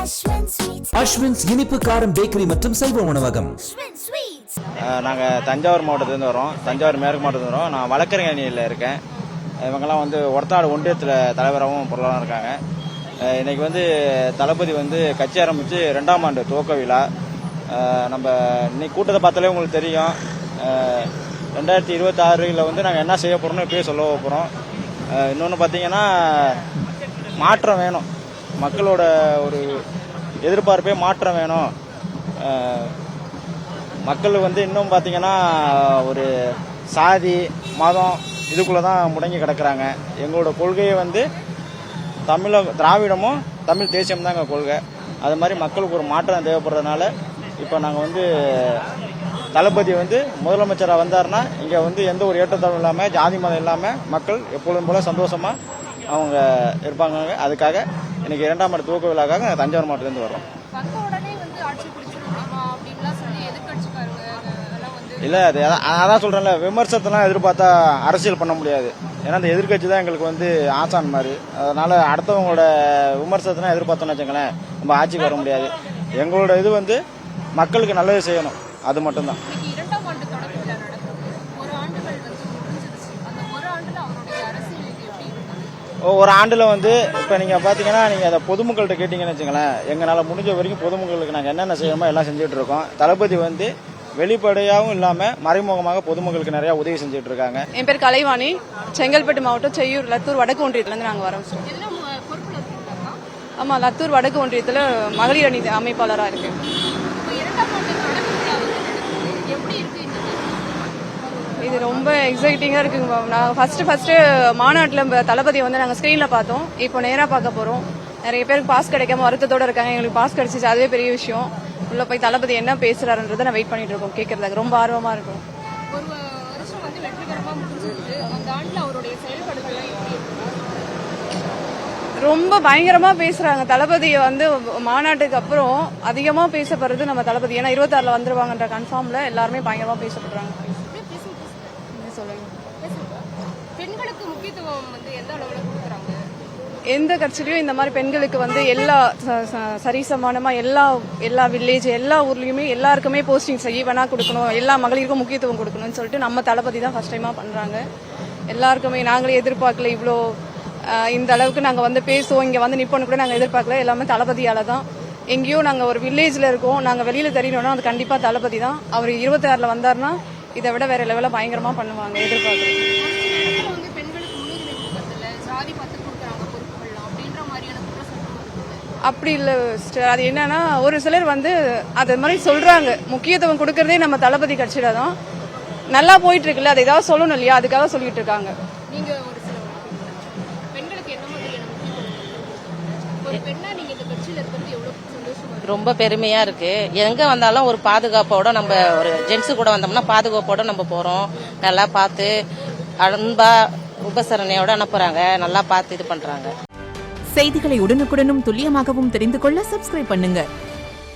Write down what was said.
அஸ்வின்ஸ் இனிப்பு காரம் பேக்கரி மற்றும் செல்வ உணவகம். நாங்கள் தஞ்சாவூர் மாவட்டத்துலேருந்து வரோம். தஞ்சாவூர் மேற்கு மாவட்டத்துலேருந்து வரோம். நான் வழக்கறிஞர் இருக்கேன். இவங்கெல்லாம் வந்து ஒரத்தாடு ஒன்றியத்தில் தலைவராகவும் பொருளாதாரம் இருக்காங்க. இன்றைக்கி வந்து தளபதி வந்து கட்சி ஆரம்பித்து 2ஆம் ஆண்டு துவக்க விழா. நம்ம இன்னைக்கு கூட்டத்தை பார்த்தாலே உங்களுக்கு தெரியும். 2026 வந்து நாங்கள் என்ன செய்ய போகிறோம்னு இப்போயே சொல்ல போகிறோம். இன்னொன்று பார்த்தீங்கன்னா மாற்றம் வேணும். மக்களோட ஒரு எதிர்பார்ப்பே மாற்றம் வேணும். மக்கள் வந்து இன்னும் பார்த்தீங்கன்னா ஒரு சாதி மதம் இதுக்குள்ளே தான் முடங்கி கிடக்கிறாங்க. எங்களோட கொள்கையை வந்து திராவிடமும் தமிழ் தேசியம் தான் எங்கள் கொள்கை. அது மாதிரி மக்களுக்கு ஒரு மாற்றம் தேவைப்படுறதுனால இப்போ நாங்கள் வந்து தளபதி வந்து முதலமைச்சராக வந்தாருன்னா இங்கே வந்து எந்த ஒரு ஏற்றத்தாழ்வும் இல்லாமல் ஜாதி மதம் இல்லாமல் மக்கள் எப்பொழுதும் போல சந்தோஷமாக அவங்க இருப்பாங்க. அதுக்காக இன்னைக்கு 2ஆம் ஆண்டு துவக்க விழாக்காக நாங்கள் தஞ்சாவூர் மாவட்டத்திலேருந்து வரோம். இல்லை அது அதான் சொல்கிறேன்ல, விமர்சனத்தெல்லாம் எதிர்பார்த்தா அரசியல் பண்ண முடியாது. ஏன்னா அந்த எதிர்கட்சி தான் எங்களுக்கு வந்து ஆசான் மாதிரி. அதனால் அடுத்தவங்களோட விமர்சனத்தெல்லாம் எதிர்பார்த்தோன்னு வச்சுங்களேன், நம்ம ஆட்சிக்கு வர முடியாது. எங்களோட இது வந்து மக்களுக்கு நல்லது செய்யணும், அது மட்டும்தான். ஒரு ஆண்டில் வந்து இப்போ நீங்கள் பார்த்தீங்கன்னா நீங்கள் அதை பொதுமக்கள்கிட்ட கேட்டிங்கன்னு வச்சுங்களேன், எங்களால் முடிஞ்ச வரைக்கும் பொதுமக்களுக்கு நாங்கள் என்னென்ன செய்யணுமோ எல்லாம் செஞ்சுட்டு இருக்கோம். தளபதி வந்து வெளிப்படையாகவும் இல்லாமல் மறைமுகமாக பொதுமக்களுக்கு நிறையா உதவி செஞ்சுட்டு இருக்காங்க. என் பேர் கலைவாணி, செங்கல்பட்டு மாவட்டம் செய்யூர் லத்தூர் வடக்கு ஒன்றியத்துலேருந்து நாங்கள் வரோம். ஆமாம், லத்தூர் வடக்கு ஒன்றியத்தில் மகளிர் அணி அமைப்பாளராக இருக்கு. இது ரொம்ப எக்ஸைட்டிங்காக இருக்குங்க. நாங்கள் ஃபர்ஸ்ட் மாநாட்டில் தளபதியை வந்து நாங்கள் ஸ்க்ரீனில் பார்த்தோம். இப்போ நேராக பார்க்க போகிறோம். நிறைய பேருக்கு பாஸ் கிடைக்காம வருத்தத்தோடு இருக்காங்க. எங்களுக்கு பாஸ் கிடைச்சிச்சு, அதுவே பெரிய விஷயம். உள்ள போய் தளபதி என்ன பேசுறாருன்றதை நான் வெயிட் பண்ணிட்டு இருக்கோம். கேட்கறதுக்கு ரொம்ப ஆர்வமா இருக்கும். ரொம்ப பயங்கரமா பேசுறாங்க. தளபதியை வந்து மாநாட்டுக்கு அப்புறம் அதிகமா பேசப்படுறது நம்ம தளபதி. ஏன்னா 26 வந்துருவாங்கன்ற கன்ஃபார்ம்ல எல்லாருமே பயங்கரமா பேசப்படுறாங்க. எந்த கட்சியிலையும் இந்த மாதிரி பெண்களுக்கு வந்து எல்லா சரிசமானமா எல்லா வில்லேஜ் எல்லா ஊர்லயுமே எல்லாருக்குமே போஸ்டிங்ஸ் ஈவனா கொடுக்கணும், எல்லா மகளிருக்கும் முக்கியத்துவம் கொடுக்கணும்னு சொல்லிட்டு நம்ம தளபதி தான் ஃபர்ஸ்ட் டைமா பண்றாங்க. எல்லாருக்குமே நாங்களே எதிர்பார்க்கல, இவ்வளோ இந்த அளவுக்கு நாங்க வந்து பேசுவோம், இங்க வந்து நிப்போன்னு கூட நாங்க எதிர்பார்க்கல. எல்லாமே தளபதியால தான். எங்கேயோ நாங்க ஒரு வில்லேஜ்ல இருக்கோம், நாங்க வெளியில தெரியணும்னா அது கண்டிப்பா தளபதி தான். அவர் 26 வந்தாருன்னா இதை விட வேற லெவல பயங்கரமா பண்ணுவாங்க. எதிர்பார்க்கிறோம். அப்படி இல்லை சிஸ்டர். அது என்னன்னா ஒரு சிலர் வந்து அது மாதிரி சொல்றாங்க. முக்கியத்துவம் கொடுக்கறதே நம்ம தளபதி கட்சியில தான். நல்லா போயிட்டு இருக்குல்ல, அதை ஏதாவது சொல்லணும் இல்லையா, அதுக்காக சொல்லிட்டு இருக்காங்க. ரொம்ப பெருமையா இருக்கு. எங்க வந்தாலும் ஒரு பாதுகாப்போட நம்ம ஒரு ஜென்ஸு கூட வந்தோம்னா பாதுகாப்போட நம்ம போறோம். நல்லா பார்த்து அன்பா உபசரணையோட அனுப்புறாங்க. நல்லா பார்த்து இது பண்றாங்க. செய்திகளை உடனுக்குடனும் துல்லியமாகவும் தெரிந்து கொள்ள சப்ஸ்கிரைப் பண்ணுங்க.